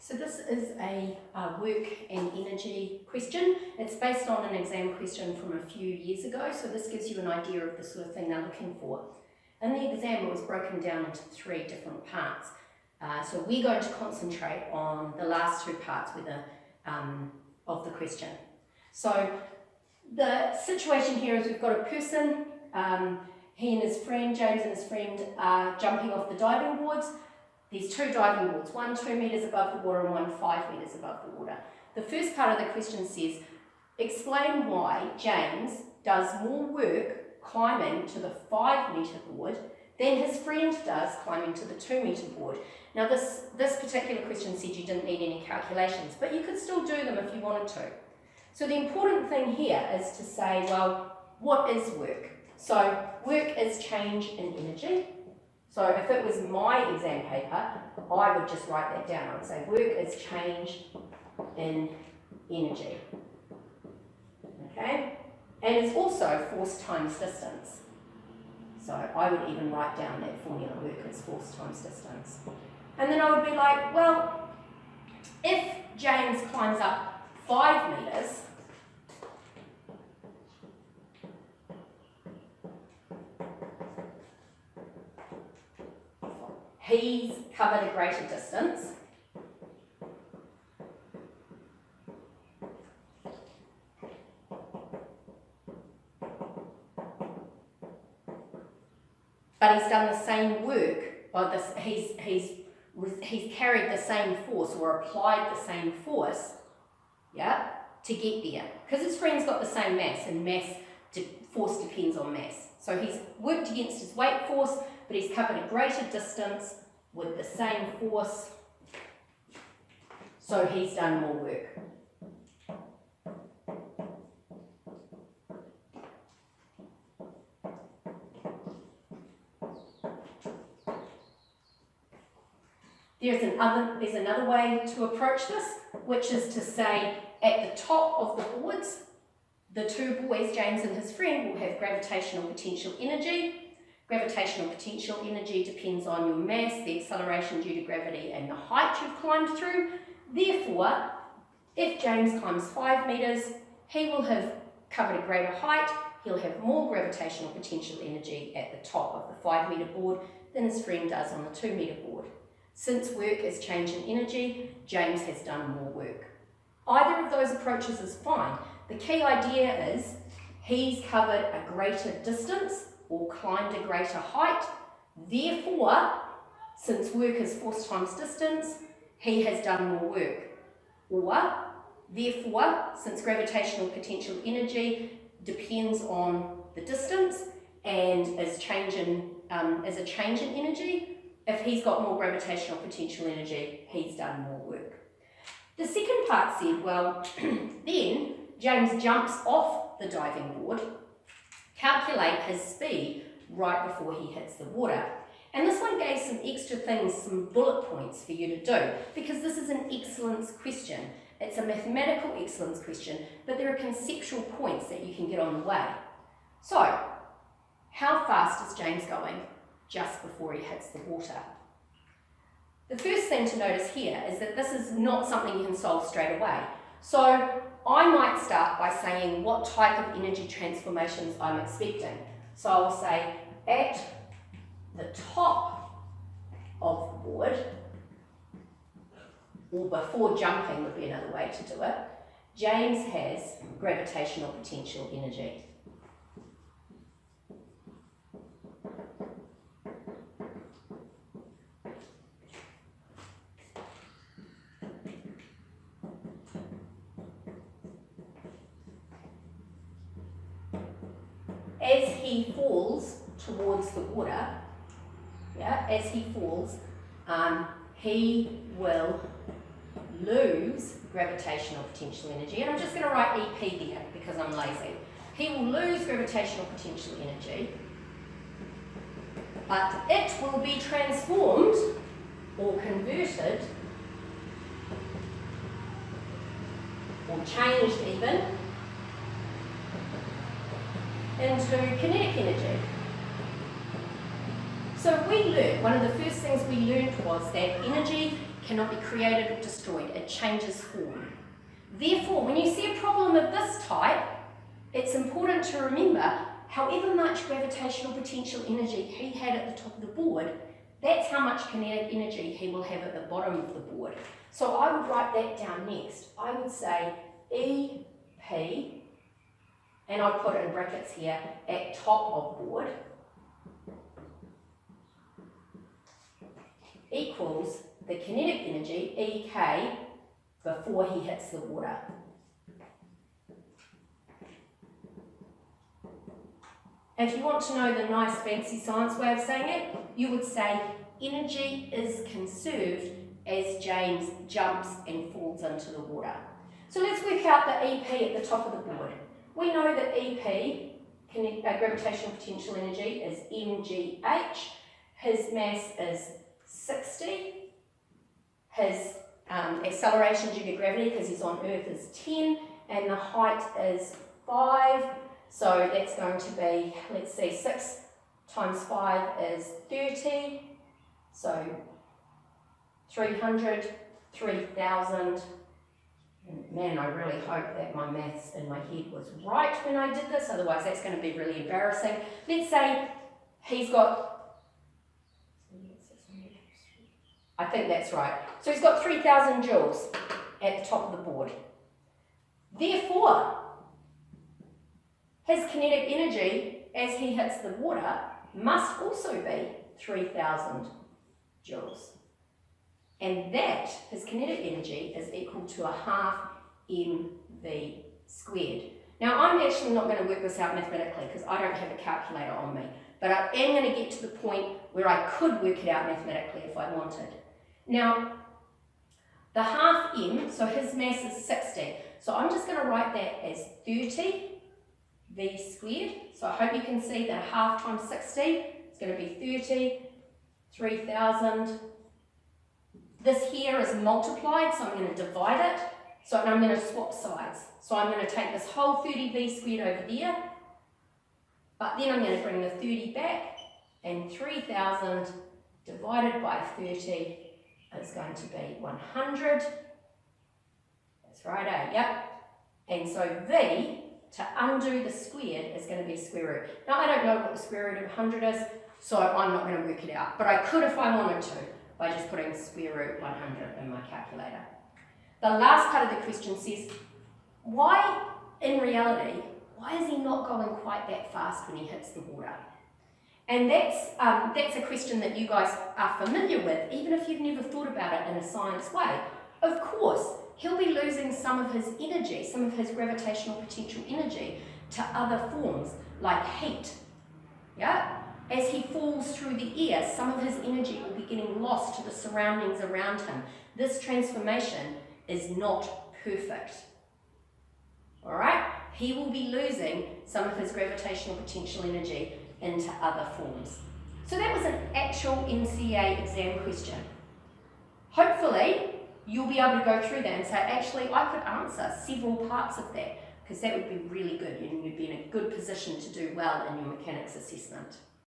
So this is a work and energy question. It's based on an exam question from a few years ago, so this gives you an idea of the sort of thing they're looking for. In the exam, it was broken down into 3 different parts. So we're going to concentrate on the last 2 parts of the question. So the situation here is we've got a person, he and his friend, James and his friend, are jumping off the diving boards. There's 2 diving boards, one 2 metres above the water and one 5 metres above the water. The first part of the question says, explain why James does more work climbing to the 5 metre board than his friend does climbing to the 2 metre board. Now this particular question said you didn't need any calculations, but you could still do them if you wanted to. So the important thing here is to say, well, what is work? So work is change in energy. So if it was my exam paper, I would just write that down. I would say work is change in energy. Okay? And it's also force times distance. So I would even write down that formula, work is force times distance. And then I would be like, well, if James climbs up 5 metres, he's covered a greater distance. But he's done the same work, or he's carried the same force or applied the same force, yeah, to get there. Because his friend's got the same mass, and force depends on mass. So he's worked against his weight force, but he's covered a greater distance with the same force, so he's done more work. There's another way to approach this, which is to say at the top of the boards, the 2 boys, James and his friend, will have gravitational potential energy. Gravitational potential energy depends on your mass, the acceleration due to gravity, and the height you've climbed through. Therefore, if James climbs 5 metres, he will have covered a greater height. He'll have more gravitational potential energy at the top of the 5 metre board than his friend does on the 2 metre board. Since work is change in energy, James has done more work. Either of those approaches is fine. The key idea is he's covered a greater distance or climbed a greater height. Therefore, since work is force times distance, he has done more work. Or, therefore, since gravitational potential energy depends on the distance and is a change in energy, if he's got more gravitational potential energy, he's done more work. The second part said, well, then James jumps off the diving board, calculate his speed right before he hits the water. And this one gave some extra things, some bullet points for you to do, because this is an excellence question. It's a mathematical excellence question, but there are conceptual points that you can get on the way. So, how fast is James going just before he hits the water? The first thing to notice here is that this is not something you can solve straight away. So I might start by saying what type of energy transformations I'm expecting. So I'll say at the top of the board, or before jumping would be another way to do it, James has gravitational potential energy. As he falls towards the water, as he falls, he will lose gravitational potential energy. And I'm just going to write EP there because I'm lazy. He will lose gravitational potential energy, but it will be transformed or converted or changed even into kinetic energy. So we learned, one of the first things we learned was that energy cannot be created or destroyed. It changes form. Therefore, when you see a problem of this type, it's important to remember however much gravitational potential energy he had at the top of the board, that's how much kinetic energy he will have at the bottom of the board. So I would write that down next. I would say EP, and I'd put it in brackets here, at top of board, equals the kinetic energy, EK, before he hits the water. If you want to know the nice fancy science way of saying it, you would say energy is conserved as James jumps and falls into the water. So let's work out the EP at the top of the board. We know that EP, gravitational potential energy, is mgh. His mass is 60. His acceleration due to gravity, because he's on Earth, is 10. And the height is 5. So that's going to be, let's see, 6 times 5 is 30. So 300, 3,000. Man, I really hope that my maths in my head was right when I did this, otherwise that's going to be really embarrassing. Let's say he's got, I think that's right. So he's got 3,000 joules at the top of the board. Therefore, his kinetic energy as he hits the water must also be 3,000 joules. And that, his kinetic energy, is equal to a half mv squared. Now, I'm actually not going to work this out mathematically because I don't have a calculator on me, but I am going to get to the point where I could work it out mathematically if I wanted. Now, the half m, so his mass is 60, so I'm just going to write that as 30 v squared. So I hope you can see that half times 60 is going to be 30, 3,000. This here is multiplied, so I'm going to divide it. So I'm going to swap sides. So I'm going to take this whole 30v squared over there, but then I'm going to bring the 30 back, and 3,000 divided by 30 is going to be 100. That's right, eh? Yep. And so v, to undo the squared, is going to be square root. Now I don't know what the square root of 100 is, so I'm not going to work it out, but I could if I wanted to, by just putting square root 100 in my calculator. The last part of the question says, why, in reality, why is he not going quite that fast when he hits the water? And that's a question that you guys are familiar with, even if you've never thought about it in a science way. Of course, he'll be losing some of his energy, some of his gravitational potential energy, to other forms, like heat. Yeah? As he falls through the air, some of his energy will be getting lost to the surroundings around him. This transformation is not perfect. Alright? He will be losing some of his gravitational potential energy into other forms. So that was an actual NCEA exam question. Hopefully, you'll be able to go through that and say, actually, I could answer several parts of that, because that would be really good and you'd be in a good position to do well in your mechanics assessment.